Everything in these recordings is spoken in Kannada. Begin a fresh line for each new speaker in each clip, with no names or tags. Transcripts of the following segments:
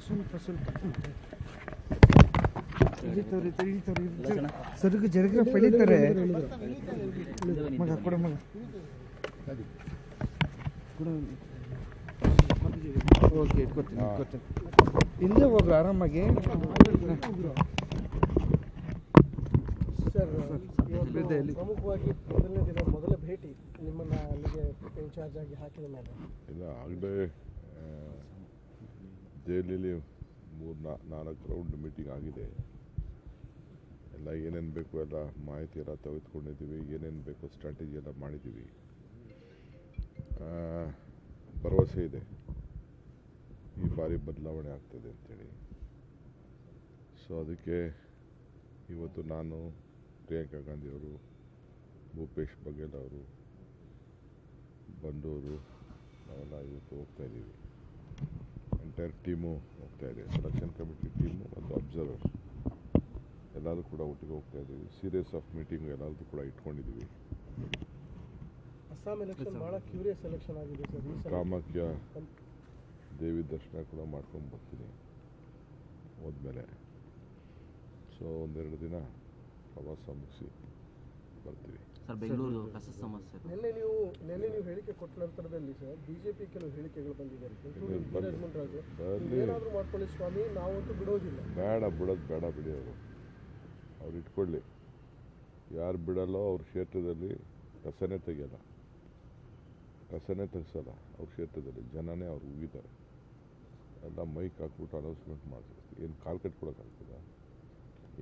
ಸ್ವಲ್ಪ ಸರಿಗೆ ಜರಗ್ರ ಪಡಿತಾರೆ ಮಗ ಕೊಡ ಮಗ ಓಕೆ ಇಟ್ಕೊತೀನಿ ಇಲ್ಲೇ ಹೋಗ್ರು ಆರಾಮಾಗಿ.
ಸರ್ ಪ್ರಮುಖವಾಗಿ ಮೊದಲನೇ ದಿನ ಮೊದಲ ಭೇಟಿ ನಿಮ್ಮನ್ನು ಅಲ್ಲಿಗೆ ಇನ್ಚಾರ್ಜ್ ಆಗಿ ಹಾಕಿದ ಮೇಲೆ
ಇಲ್ಲ ಆಗಲೇ ಜೈಲಲ್ಲಿ 3-4 ರೌಂಡ್ ಮೀಟಿಂಗ್ ಆಗಿದೆ. ಎಲ್ಲ ಏನೇನು ಬೇಕು ಎಲ್ಲ ಮಾಹಿತಿ ಎಲ್ಲ ತೆಗೆದುಕೊಂಡಿದ್ದೀವಿ, ಏನೇನು ಬೇಕು ಸ್ಟ್ರಾಟಜಿ ಎಲ್ಲ ಮಾಡಿದ್ದೀವಿ. ಭರವಸೆ ಇದೆ ಈ ಬಾರಿ ಬದಲಾವಣೆ ಆಗ್ತದೆ ಅಂಥೇಳಿ. ಸೊ ಅದಕ್ಕೆ ಇವತ್ತು ನಾನು, ಪ್ರಿಯಾಂಕಾ ಗಾಂಧಿಯವರು, ಭೂಪೇಶ್ ಬಘೇಲ್ ಅವರು, ಬಂದವರು ನಾವೆಲ್ಲ ಇವತ್ತು ಹೋಗ್ತಾಯಿದ್ದೀವಿ. ಎಂಟೈರ್ ಟೀಮು ಹೋಗ್ತಾಯಿದೆ, ಸೆಲೆಕ್ಷನ್ ಕಮಿಟಿ ಟೀಮು ಮತ್ತು ಅಬ್ಸರ್ವರ್ ಎಲ್ಲರೂ ಕೂಡ ಒಟ್ಟಿಗೆ ಹೋಗ್ತಾಯಿದ್ದೀವಿ. ಸೀರೀಸ್ ಆಫ್ ಮೀಟಿಂಗ್ ಎಲ್ಲರದ್ದು ಕೂಡ ಇಟ್ಕೊಂಡಿದ್ದೀವಿ.
ಅಸ್ಸಾಂ ಎಲೆಕ್ಷನ್ ಭಾಳ ಕ್ಯೂರಿಯಸ್ ಎಲೆಕ್ಷನ್ ಆಗಿದೆ ಸರ್.
ಕಾಮಾಖ್ಯ ದೇವಿ ದರ್ಶನ ಕೂಡ ಮಾಡ್ಕೊಂಡು ಬರ್ತೀನಿ ಹೋದ್ಮೇಲೆ. ಸೊ 1-2 ದಿನ ಪ್ರವಾಸ ಮುಗಿಸಿ ಬರ್ತೀವಿ
ಸರ್. ಬೆಂಗಳೂರು ಕಸ ಸಮಸ್ಯೆ
ನಿನ್ನೆ ನೀವು ಹೇಳಿಕೆ ಕೊಟ್ಟ ನಂತರದಲ್ಲಿ ಸರ್ ಬಿಜೆಪಿ ಕೆಲವು ಹೇಳಿಕೆಗಳು ಬಂದಿದ್ದಾರೆ. ಏನಾದರೂ ಮಾಡ್ಕೊಳ್ಳಿ ಸ್ವಾಮಿ, ನಾವಂತೂ ಬಿಡೋದಿಲ್ಲ.
ಬಿಡೋದು ಬೇಡ ಬಿಡಿ, ಅವ್ರು ಇಟ್ಕೊಳ್ಳಿ. ಯಾರು ಬಿಡಲ್ಲೋ ಅವ್ರ ಕ್ಷೇತ್ರದಲ್ಲಿ ಕಸನೇ ತೆಗಿಯಲ್ಲ, ಕಸನೇ ತೆಗಿಸಲ್ಲ ಅವ್ರ ಕ್ಷೇತ್ರದಲ್ಲಿ. ಜನನೇ ಅವ್ರು ಉಗಿತಾರೆ. ಎಲ್ಲ ಮೈಕ್ ಹಾಕ್ಬಿಟ್ಟು ಅನೌನ್ಸ್ಮೆಂಟ್ ಮಾಡ್ತಾರೆ. ಏನು ಕಾಲು ಕಟ್ಕೊಡೋಕ್ಕಾಗ್ತದ?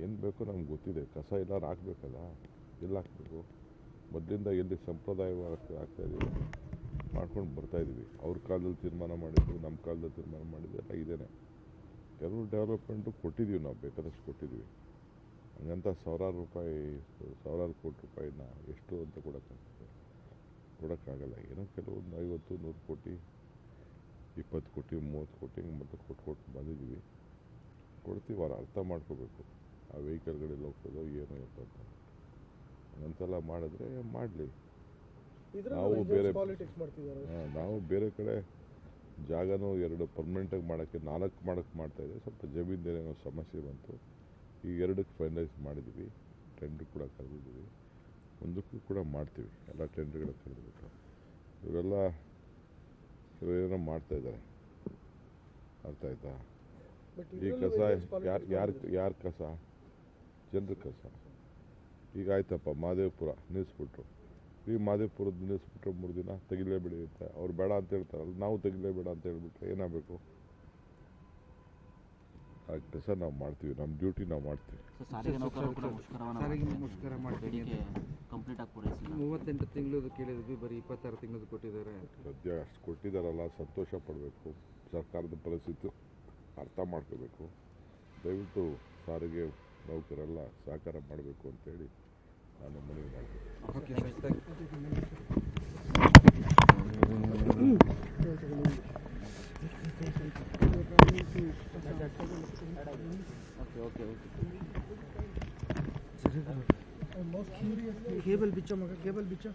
ಏನು ಬೇಕೋ ನಮ್ಗೆ ಗೊತ್ತಿದೆ. ಕಸ ಎಲ್ಲರೂ ಹಾಕ್ಬೇಕಲ್ಲ, ಎಲ್ಲಿ ಹಾಕಬೇಕು? ಮೊದಲಿಂದ ಎಲ್ಲಿ ಸಂಪ್ರದಾಯವಾಗಿ ಆಗ್ತಾಯಿದ್ದೀವಿ ಮಾಡ್ಕೊಂಡು ಬರ್ತಾಯಿದ್ದೀವಿ. ಅವ್ರ ಕಾಲದಲ್ಲಿ ತೀರ್ಮಾನ ಮಾಡಿದ್ದು, ನಮ್ಮ ಕಾಲದಲ್ಲಿ ತೀರ್ಮಾನ ಮಾಡಿದ್ದು ಎಲ್ಲ ಇದೇನೆ. ಕೆಲವು ಡೆವಲಪ್ಮೆಂಟು ಕೊಟ್ಟಿದ್ದೀವಿ, ನಾವು ಬೇಕಾದಷ್ಟು ಕೊಟ್ಟಿದ್ದೀವಿ. ಹಂಗಂತ ಸಾವಿರಾರು ಕೋಟಿ ರೂಪಾಯಿನ ಎಷ್ಟು ಅಂತ ಕೊಡೋಕ್ಕಾಗಲ್ಲ. ಏನೋ ಕೆಲವೊಂದು 50-100 ಕೋಟಿ, 20 ಕೋಟಿ, 30 ಕೋಟಿ ಹಿಂಗೆ ಮತ್ತೆ ಕೊಟ್ಟು ಬಂದಿದ್ದೀವಿ. ಕೊಡ್ತೀವಿ. ಅವ್ರು ಅರ್ಥ ಮಾಡ್ಕೋಬೇಕು ಆ ವೆಹಿಕಲ್ಗಳಲ್ಲಿ ಹೋಗ್ತದೋ ಏನೋ ಅಂತ. ಹಂಗಂತೆಲ್ಲ ಮಾಡಿದ್ರೆ ಮಾಡಲಿ. ನಾವು ಬೇರೆ ಕಡೆ ಜಾಗನೂ 2 ಪರ್ಮನೆಂಟಾಗಿ ಮಾಡೋಕ್ಕೆ 4 ಮಾಡೋಕ್ಕೆ ಮಾಡ್ತಾಯಿದ್ದೆ. ಸ್ವಲ್ಪ ಜಮೀನೇನೋ ಸಮಸ್ಯೆ ಬಂತು. ಈ 2ಕ್ಕೆ ಫೈನಲೈಸ್ ಮಾಡಿದ್ದೀವಿ. ಟೆಂಡ್ರ್ ಕೂಡ ಕರೆದಿದ್ದೀವಿ. 1ಕ್ಕೂ ಕೂಡ ಮಾಡ್ತೀವಿ. ಎಲ್ಲ ಟೆಂಡ್ರ್ಗಳ ಕರೆದ್ಬಿಟ್ಟು ಇವರೆಲ್ಲ ಏನೋ ಮಾಡ್ತಾಯಿದ್ದಾರೆ. ಅರ್ಥ ಆಯ್ತಾ? ಈ ಕಸ ಯಾರ ಕಸ? ಜನರ ಕಸ. ಈಗ ಆಯ್ತಪ್ಪ, ಮಹದೇವಪುರ ನಿಲ್ಲಿಸ್ಬಿಟ್ರು. ಈ ಮಹದೇವಪುರದ ನಿಲ್ಲಿಸ್ಬಿಟ್ರೆ 3 ದಿನ ತೆಗಿಲೇಬೇಡಿ ಅಂತ ಅವ್ರು ಬೇಡ ಅಂತ ಹೇಳ್ತಾರಲ್ಲ, ನಾವು ತೆಗಿಲೇಬೇಡ ಅಂತ ಹೇಳ್ಬಿಟ್ರೆ ಏನಾಗಬೇಕು? ಆ ಕೆಲಸ ನಾವು ಮಾಡ್ತೀವಿ, ನಮ್ಮ ಡ್ಯೂಟಿ ನಾವು ಮಾಡ್ತೀವಿ.
38 ತಿಂಗಳದು ಕೇಳಿದ್ವಿ, ಬರೀ 26 ತಿಂಗಳದು ಕೊಟ್ಟಿದ್ದಾರೆ.
ಸದ್ಯ ಅಷ್ಟು ಕೊಟ್ಟಿದ್ದಾರಲ್ಲ, ಸಂತೋಷ ಪಡಬೇಕು. ಸರ್ಕಾರದ ಪರಿಸ್ಥಿತಿ ಅರ್ಥ ಮಾಡ್ಕೋಬೇಕು. ದಯವಿಟ್ಟು ಸಾರಿಗೆ ನೌಕರೆಲ್ಲ ಸಹಕಾರ ಮಾಡಬೇಕು ಅಂತೇಳಿ ನಾನು ಮನವಿ ಮಾಡ್ತೀನಿ.
ಕೇಬಲ್ ಬಿಚ್ಚೋ ಮಗ, ಕೇಬಲ್ ಬಿಚ್ಚೋ.